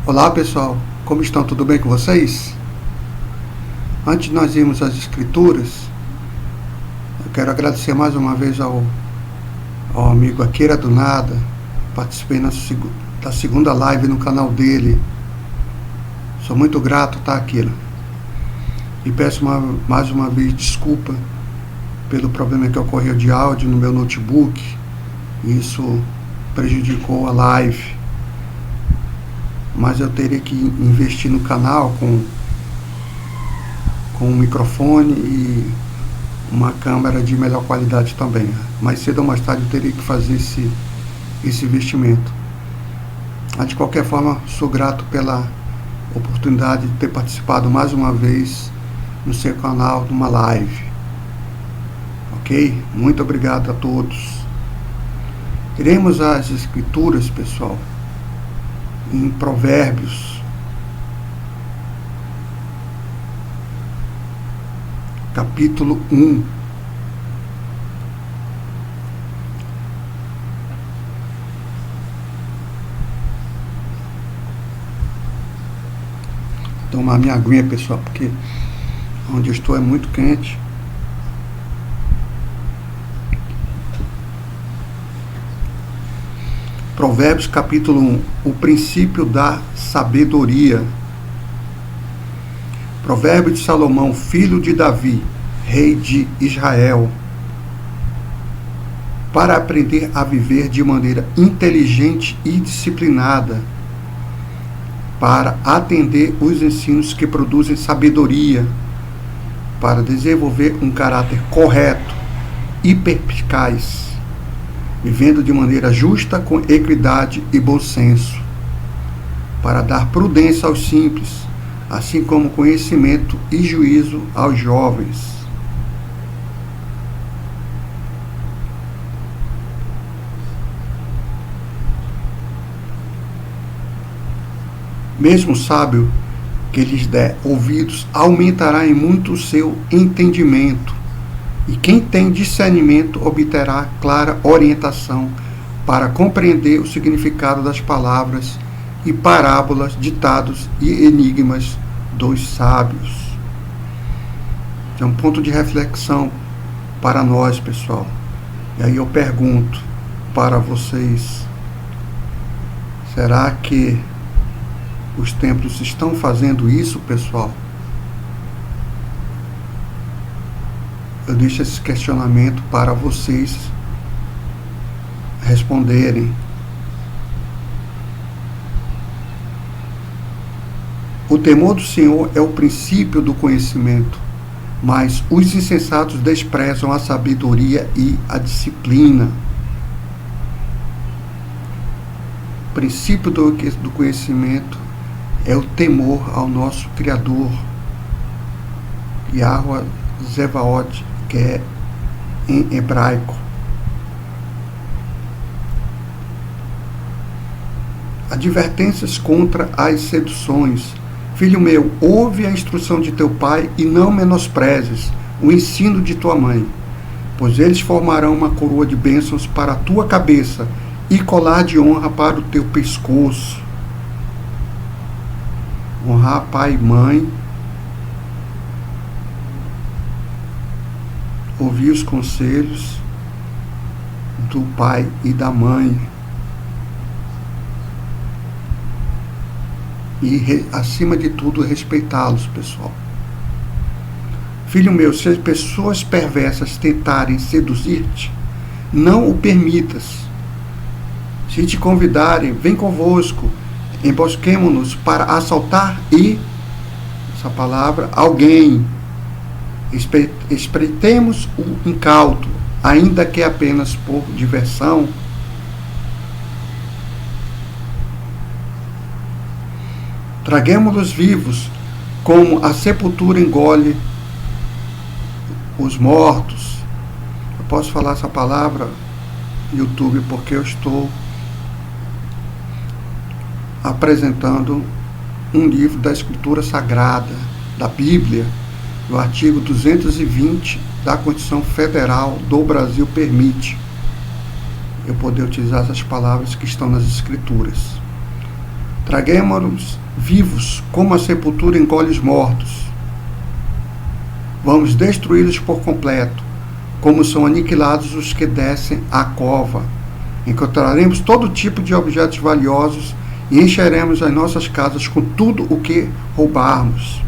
Olá pessoal, como estão? Tudo bem com vocês? Antes de nós irmos às escrituras, eu quero agradecer mais uma vez ao amigo Akira do Nada. Participei da segunda live no canal dele. Sou muito grato, tá, Akira? E peço mais uma vez desculpa pelo problema que ocorreu de áudio no meu notebook. Isso prejudicou a live. Mas eu teria que investir no canal com um microfone e uma câmera de melhor qualidade também. Mais cedo ou mais tarde eu teria que fazer esse investimento. Mas de qualquer forma, sou grato pela oportunidade de ter participado mais uma vez no seu canal, numa live. Ok? Muito obrigado a todos. Iremos às escrituras, pessoal, em Provérbios, capítulo 1. Tomar minha aguinha, pessoal, porque onde eu estou é muito quente. Provérbios capítulo 1, o princípio da sabedoria. Provérbio de Salomão, filho de Davi, rei de Israel, para aprender a viver de maneira inteligente e disciplinada, para atender os ensinos que produzem sabedoria, para desenvolver um caráter correto e perspicaz, vivendo de maneira justa, com equidade e bom senso, para dar prudência aos simples, assim como conhecimento e juízo aos jovens. Mesmo o sábio que lhes der ouvidos aumentará em muito o seu entendimento, e quem tem discernimento obterá clara orientação para compreender o significado das palavras e parábolas, ditados e enigmas dos sábios. É um ponto de reflexão para nós, pessoal. E aí eu pergunto para vocês: será que os templos estão fazendo isso, pessoal? Eu deixo esse questionamento para vocês responderem. O temor do Senhor é o princípio do conhecimento, mas os insensatos desprezam a sabedoria e a disciplina. O princípio do conhecimento é o temor ao nosso Criador, Yahweh Zevaot, que é em hebraico. Advertências contra as seduções. Filho meu, ouve a instrução de teu pai e não menosprezes o ensino de tua mãe, pois eles formarão uma coroa de bênçãos para a tua cabeça e colar de honra para o teu pescoço. Honrar pai e mãe, ouvir os conselhos do pai e da mãe e, acima de tudo, respeitá-los, pessoal. Filho meu, se as pessoas perversas tentarem seduzir-te, não o permitas. Se te convidarem, vem convosco, embosquemo-nos para assaltar essa palavra, alguém. Espreitemos o incauto, ainda que apenas por diversão. Traguemo-los vivos, como a sepultura engole os mortos. Eu posso falar essa palavra no YouTube porque eu estou apresentando um livro da Escritura Sagrada, da Bíblia. O artigo 220 da Constituição Federal do Brasil permite eu poder utilizar essas palavras que estão nas Escrituras. Traguemo-los vivos, como a sepultura engole os mortos. Vamos destruí-los por completo, como são aniquilados os que descem à cova. Encontraremos todo tipo de objetos valiosos e encheremos as nossas casas com tudo o que roubarmos.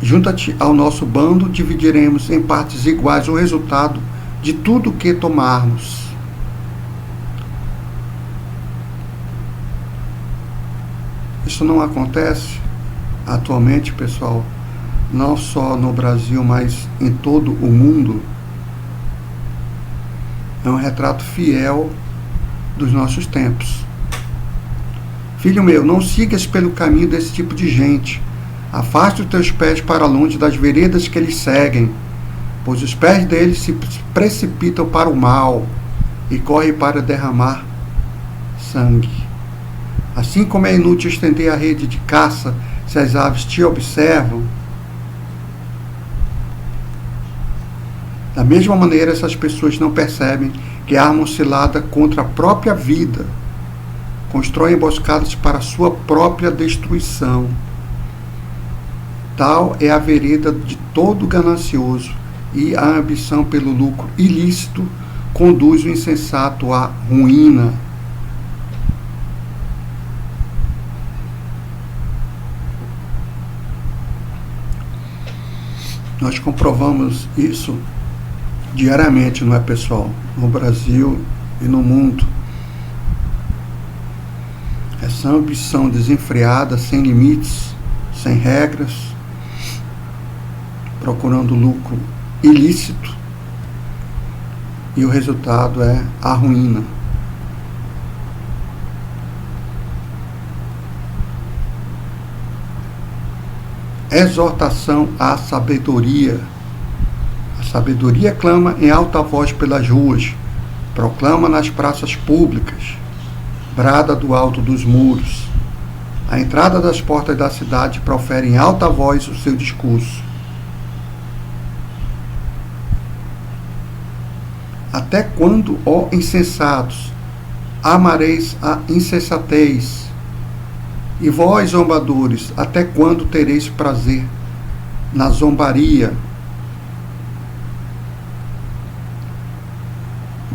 Junta-te ao nosso bando, dividiremos em partes iguais o resultado de tudo o que tomarmos. Isso não acontece atualmente, pessoal, não só no Brasil, mas em todo o mundo. É um retrato fiel dos nossos tempos. Filho meu, não sigas pelo caminho desse tipo de gente. Afaste os teus pés para longe das veredas que eles seguem, pois os pés deles se precipitam para o mal e correm para derramar sangue. Assim como é inútil estender a rede de caça se as aves te observam, da mesma maneira essas pessoas não percebem que armam cilada contra a própria vida, constroem emboscadas para a sua própria destruição. Tal é a vereda de todo ganancioso, e a ambição pelo lucro ilícito conduz o insensato à ruína. Nós comprovamos isso diariamente, não é, pessoal? No Brasil e no mundo. Essa ambição desenfreada, sem limites, sem regras, procurando lucro ilícito, e o resultado é a ruína. Exortação à sabedoria. A sabedoria clama em alta voz pelas ruas, proclama nas praças públicas, brada do alto dos muros. À entrada das portas da cidade profere em alta voz o seu discurso. Até quando, ó insensatos, amareis a insensatez? E vós, zombadores, até quando tereis prazer na zombaria?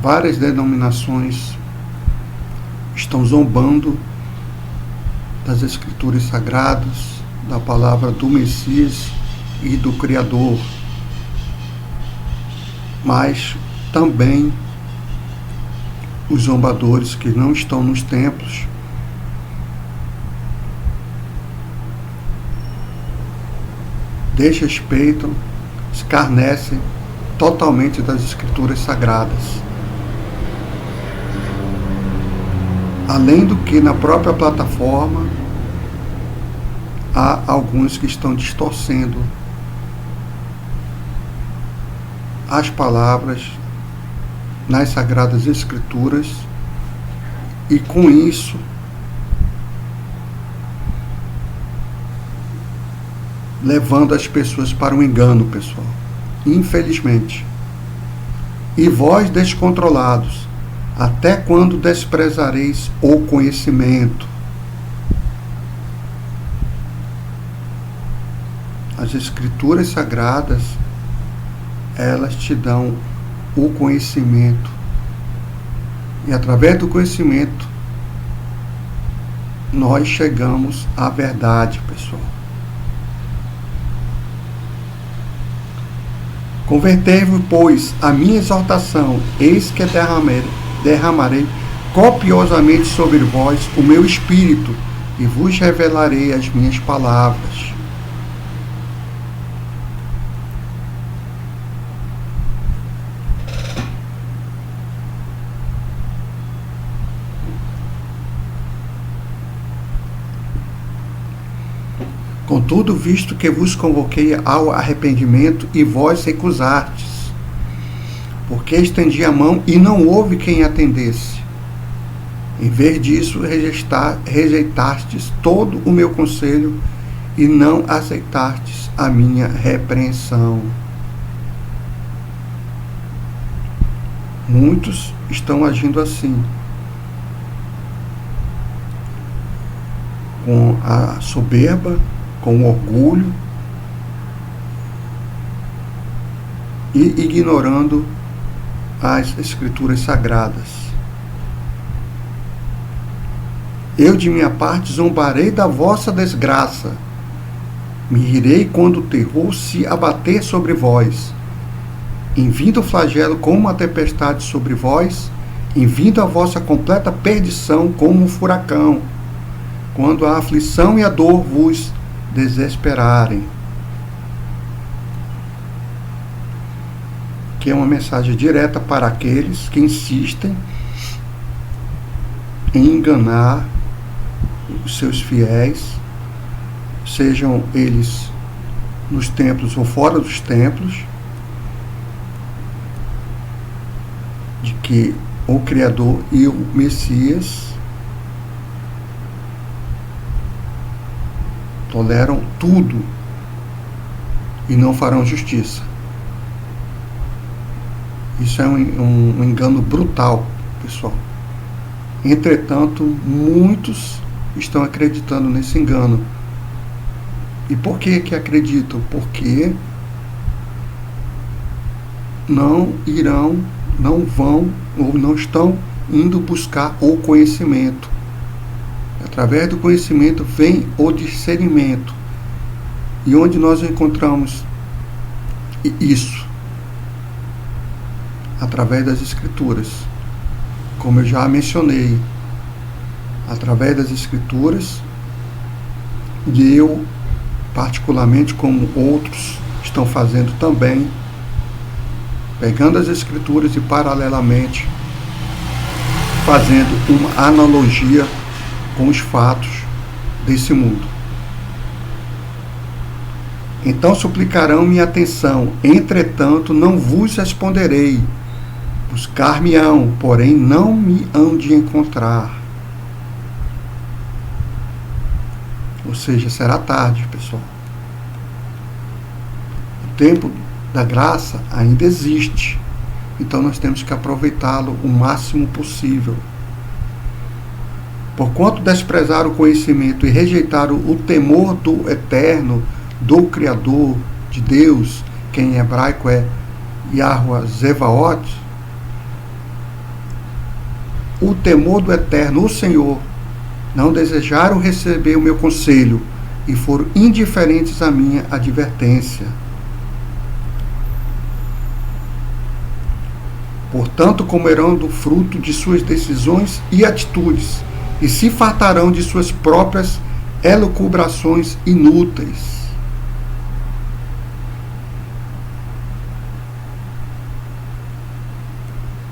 Várias denominações estão zombando das Escrituras Sagradas, da palavra do Messias e do Criador. Mas também os zombadores que não estão nos templos desrespeitam, escarnecem totalmente das Escrituras Sagradas. Além do que, na própria plataforma, há alguns que estão distorcendo as palavras nas Sagradas Escrituras, e com isso levando as pessoas para o engano, pessoal. Infelizmente. E vós, descontrolados, até quando desprezareis o conhecimento? As Escrituras Sagradas, elas te dão o conhecimento. E através do conhecimento, nós chegamos à verdade, pessoal. Convertei-vos, pois, a minha exortação, eis que derramarei copiosamente sobre vós o meu espírito, e vos revelarei as minhas palavras. Contudo, visto que vos convoquei ao arrependimento e vós recusastes, porque estendi a mão e não houve quem atendesse. Em vez disso, rejeitastes todo o meu conselho e não aceitastes a minha repreensão. Muitos estão agindo assim. com a soberba, com o orgulho e ignorando as Escrituras Sagradas. Eu, de minha parte, zombarei da vossa desgraça. Me rirei quando o terror se abater sobre vós. Em vindo o flagelo como uma tempestade sobre vós, em vindo a vossa completa perdição como um furacão, quando a aflição e a dor vos desesperarem. Que é uma mensagem direta para aqueles que insistem em enganar os seus fiéis, sejam eles nos templos ou fora dos templos, de que o Criador e o Messias toleram tudo e não farão justiça. Isso é um engano brutal, pessoal. Entretanto, muitos estão acreditando nesse engano. E por que acreditam? Porque não irão, não vão ou não estão indo buscar o conhecimento. Através do conhecimento vem o discernimento. E onde nós encontramos isso? Através das Escrituras. Como eu já mencionei, através das Escrituras, e eu, particularmente, como outros estão fazendo também, pegando as Escrituras e paralelamente fazendo uma analogia com os fatos desse mundo. Então suplicarão minha atenção, entretanto não vos responderei. Buscar-me-ão, porém não me hão de encontrar. Ou seja, será tarde, pessoal. O tempo da graça ainda existe. Então nós temos que aproveitá-lo o máximo possível. Porquanto desprezar o conhecimento e rejeitar o temor do Eterno, do Criador, de Deus, que em hebraico é Yahuwah Zevaot, o temor do Eterno, o Senhor, não desejaram receber o meu conselho e foram indiferentes à minha advertência. Portanto, comerão do fruto de suas decisões e atitudes, e se fartarão de suas próprias elucubrações inúteis.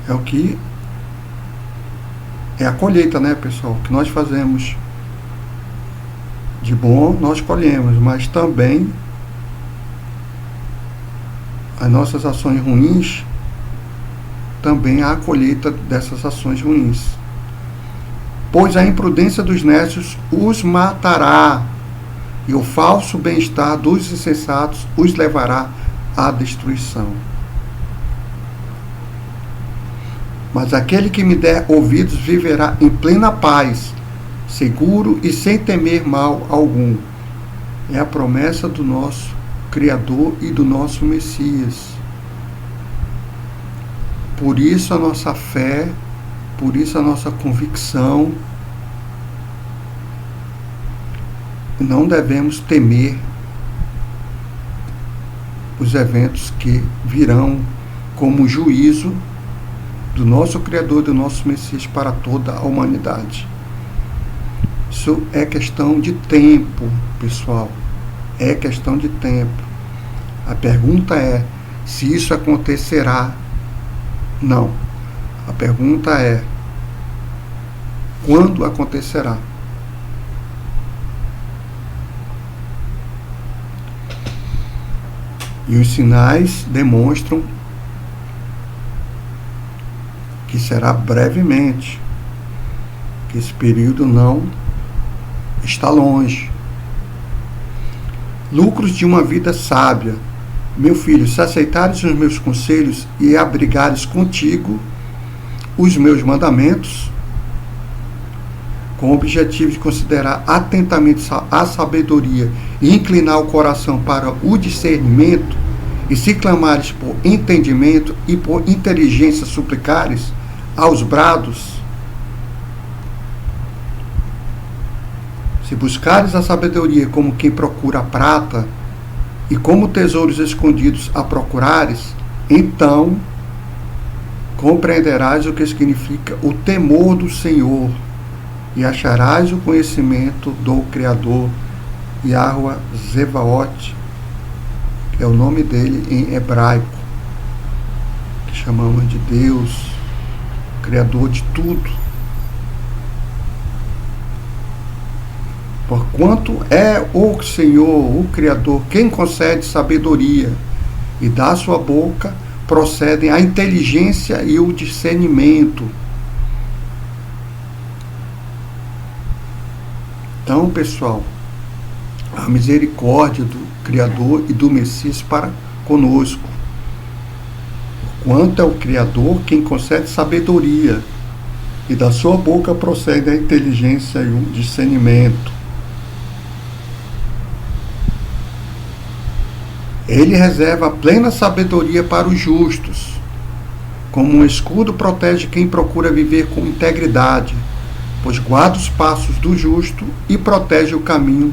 É o que é a colheita, né, pessoal? O que nós fazemos de bom, nós colhemos, mas também as nossas ações ruins, também há a colheita dessas ações ruins. Pois a imprudência dos nécios os matará, e o falso bem-estar dos insensatos os levará à destruição. Mas aquele que me der ouvidos viverá em plena paz, seguro e sem temer mal algum. É a promessa do nosso Criador e do nosso Messias. Por isso a nossa fé, por isso a nossa convicção, não devemos temer os eventos que virão como juízo do nosso Criador e do nosso Messias para toda a humanidade. Isso é questão de tempo, pessoal. É questão de tempo. A pergunta é se isso acontecerá. Não. A pergunta é quando acontecerá. E os sinais demonstram que será brevemente, que esse período não está longe. Lucros de uma vida sábia. Meu filho, se aceitares os meus conselhos e abrigares contigo os meus mandamentos, com o objetivo de considerar atentamente a sabedoria e inclinar o coração para o discernimento, e se clamares por entendimento e por inteligência suplicares aos brados, se buscares a sabedoria como quem procura a prata, e como tesouros escondidos a procurares, então compreenderás o que significa o temor do Senhor, e acharás o conhecimento do Criador, Yahweh Zevaot, que é o nome dele em hebraico, que chamamos de Deus, Criador de tudo. Porquanto é o Senhor, o Criador, quem concede sabedoria, e da sua boca procedem a inteligência e o discernimento. Então, pessoal, a misericórdia do Criador e do Messias para conosco. Porquanto é o Criador quem concede sabedoria, e da sua boca procede a inteligência e o discernimento. Ele reserva plena sabedoria para os justos. Como um escudo protege quem procura viver com integridade, pois guarda os passos do justo e protege o caminho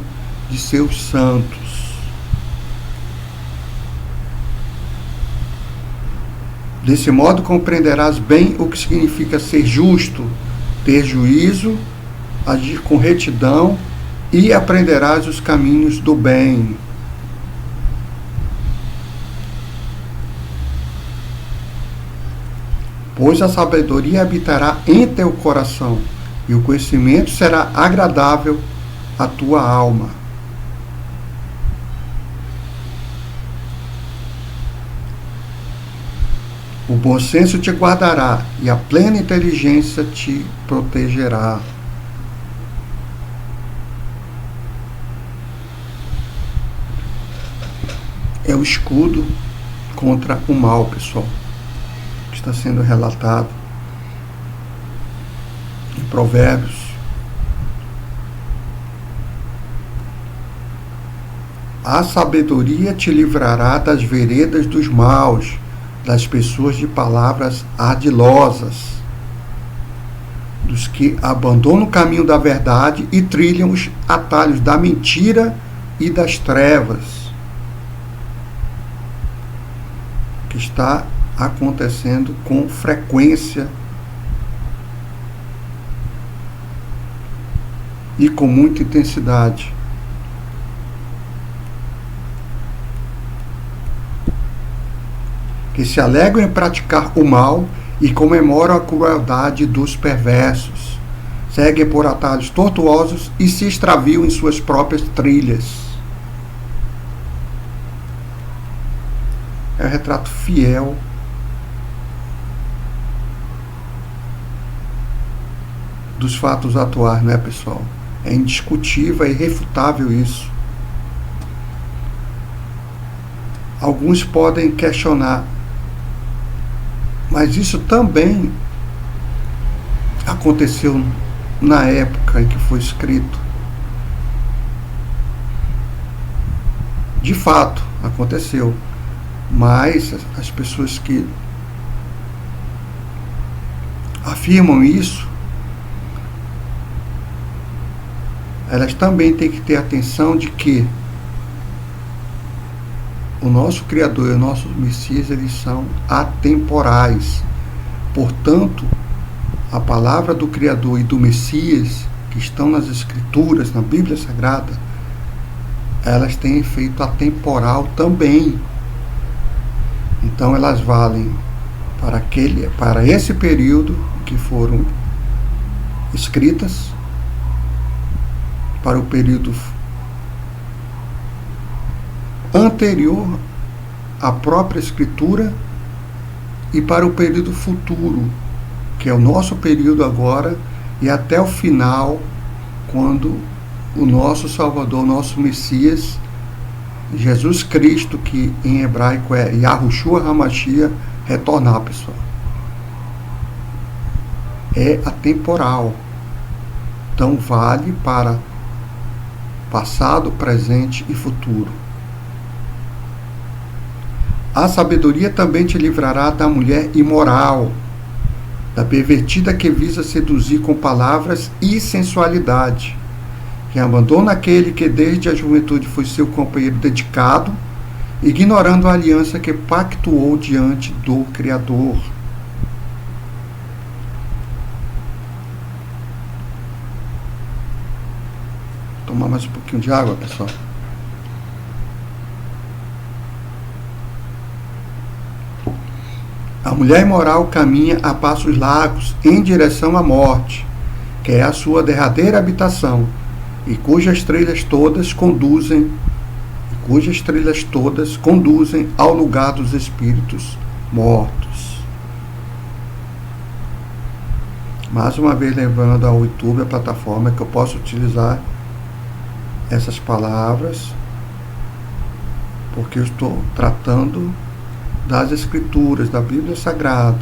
de seus santos. Desse modo compreenderás bem o que significa ser justo, ter juízo, agir com retidão, e aprenderás os caminhos do bem. Pois a sabedoria habitará em teu coração, e o conhecimento será agradável à tua alma. O bom senso te guardará, e a plena inteligência te protegerá. É o escudo contra o mal, pessoal, que está sendo relatado em Provérbios. A sabedoria te livrará das veredas dos maus, das pessoas de palavras ardilosas, dos que abandonam o caminho da verdade e trilham os atalhos da mentira e das trevas, que está acontecendo com frequência e com muita intensidade. Que se alegram em praticar o mal e comemoram a crueldade dos perversos, seguem por atalhos tortuosos e se extraviam em suas próprias trilhas. É um retrato fiel dos fatos atuais, não é, pessoal? É indiscutível, é irrefutável isso. Alguns podem questionar, mas isso também aconteceu na época em que foi escrito. De fato, aconteceu. Mas as pessoas que afirmam isso, elas também têm que ter atenção de que o nosso Criador e o nosso Messias, eles são atemporais. Portanto, a palavra do Criador e do Messias, que estão nas Escrituras, na Bíblia Sagrada, elas têm efeito atemporal também. Então, elas valem para esse período que foram escritas, para o período anterior à própria Escritura e para o período futuro, que é o nosso período agora, e até o final, quando o nosso Salvador, o nosso Messias, Jesus Cristo, que em hebraico é Yahushua HaMashiach, retornar, pessoal. É atemporal. Então vale para passado, presente e futuro. A sabedoria também te livrará da mulher imoral, da pervertida que visa seduzir com palavras e sensualidade, que abandona aquele que desde a juventude foi seu companheiro dedicado, ignorando a aliança que pactuou diante do Criador. Vou tomar mais um pouquinho de água, pessoal. A mulher imoral caminha a passos largos em direção à morte, que é a sua derradeira habitação, e cujas trilhas todas conduzem ao lugar dos espíritos mortos. Mais uma vez lembrando ao YouTube, a plataforma que eu posso utilizar essas palavras, porque eu estou tratando das Escrituras, da Bíblia Sagrada.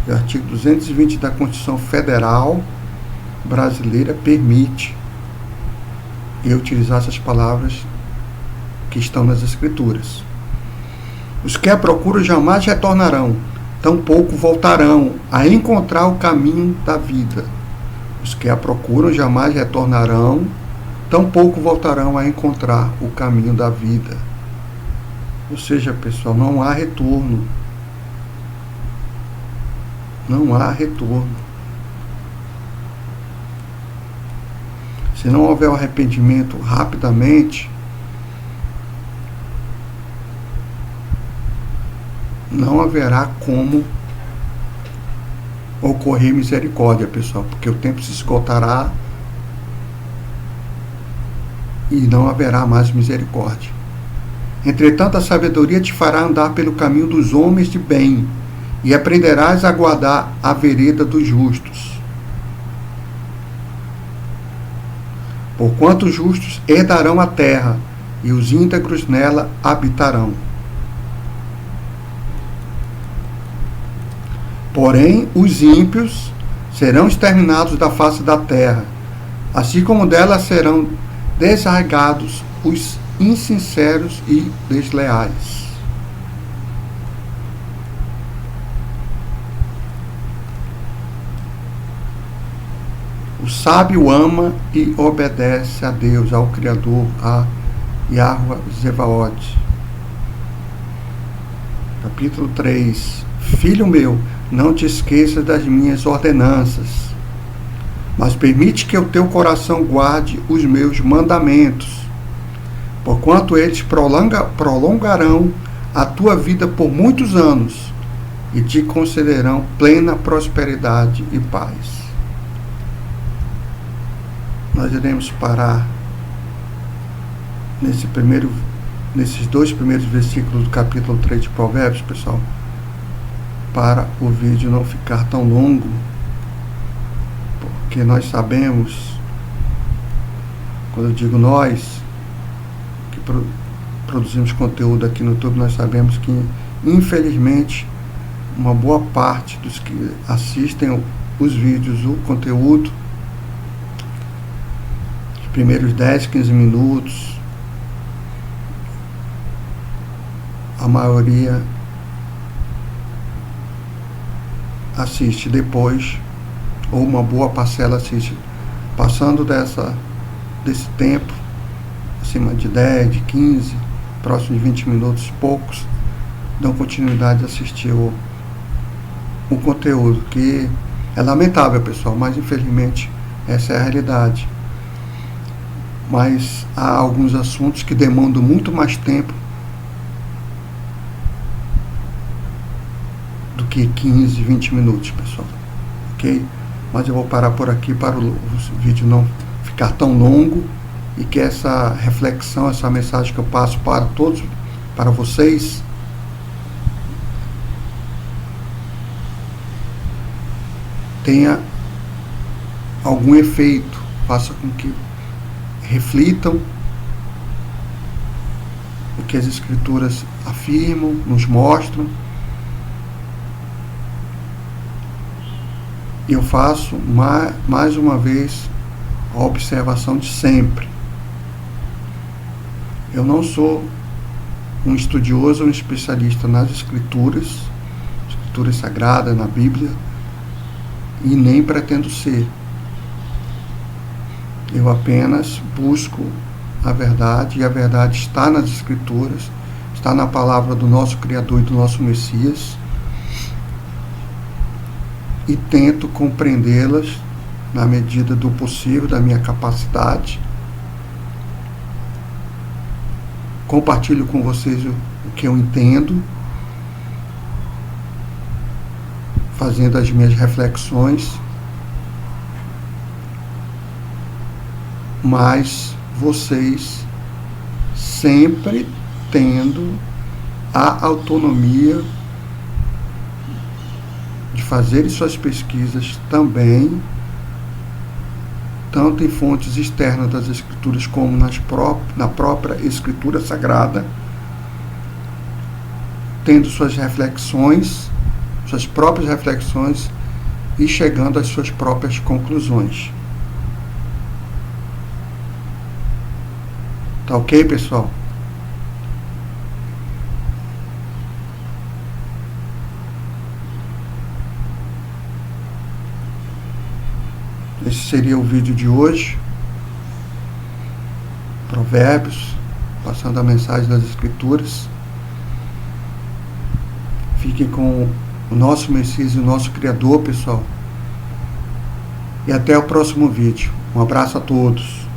O artigo 220 da Constituição Federal Brasileira permite eu utilizar essas palavras que estão nas Escrituras. Os que a procuram jamais retornarão, tampouco voltarão a encontrar o caminho da vida. Os que a procuram jamais retornarão, tampouco voltarão a encontrar o caminho da vida. Ou seja, pessoal, não há retorno. Não há retorno. Se não houver o arrependimento rapidamente, não haverá como ocorrer misericórdia, pessoal, porque o tempo se esgotará e não haverá mais misericórdia. Entretanto, a sabedoria te fará andar pelo caminho dos homens de bem, e aprenderás a guardar a vereda dos justos. Porquanto os justos herdarão a terra, e os íntegros nela habitarão. Porém, os ímpios serão exterminados da face da terra, assim como dela serão desarraigados os insinceros e desleais. O sábio ama e obedece a Deus, ao Criador, a Yahweh Zevaot. Capítulo 3. Filho meu, não te esqueças das minhas ordenanças, mas permite que o teu coração guarde os meus mandamentos, porquanto eles prolongarão a tua vida por muitos anos e te concederão plena prosperidade e paz. Nós iremos parar nesses dois primeiros versículos do capítulo 3 de Provérbios, pessoal, para o vídeo não ficar tão longo, porque nós sabemos, quando eu digo nós, que produzimos conteúdo aqui no YouTube, nós sabemos que, infelizmente, uma boa parte dos que assistem os vídeos, o conteúdo, os primeiros 10, 15 minutos, a maioria assiste depois, ou uma boa parcela assiste passando desse tempo, acima de 10, de 15, próximo de 20 minutos, poucos dão continuidade a assistir o conteúdo, que é lamentável, pessoal, mas infelizmente essa é a realidade. Mas há alguns assuntos que demandam muito mais tempo do que 15, 20 minutos, pessoal, ok? Mas eu vou parar por aqui para o vídeo não ficar tão longo, e que essa reflexão, essa mensagem que eu passo para todos, para vocês, tenha algum efeito, faça com que reflitam o que as Escrituras afirmam, nos mostram, eu faço mais uma vez a observação de sempre. Eu não sou um estudioso, um especialista nas escrituras sagradas, na Bíblia, e nem pretendo ser. Eu apenas busco a verdade, e a verdade está nas escrituras, está na palavra do nosso Criador e do nosso Messias, e tento compreendê-las na medida do possível, da minha capacidade. Compartilho com vocês o que eu entendo, fazendo as minhas reflexões, mas vocês sempre tendo a autonomia de fazerem suas pesquisas também, tanto em fontes externas das Escrituras como na própria Escritura Sagrada, tendo suas reflexões, suas próprias reflexões e chegando às suas próprias conclusões. Tá ok, pessoal? Esse seria o vídeo de hoje. Provérbios, passando a mensagem das Escrituras. Fiquem com o nosso Messias e o nosso Criador, pessoal. E até o próximo vídeo. Um abraço a todos.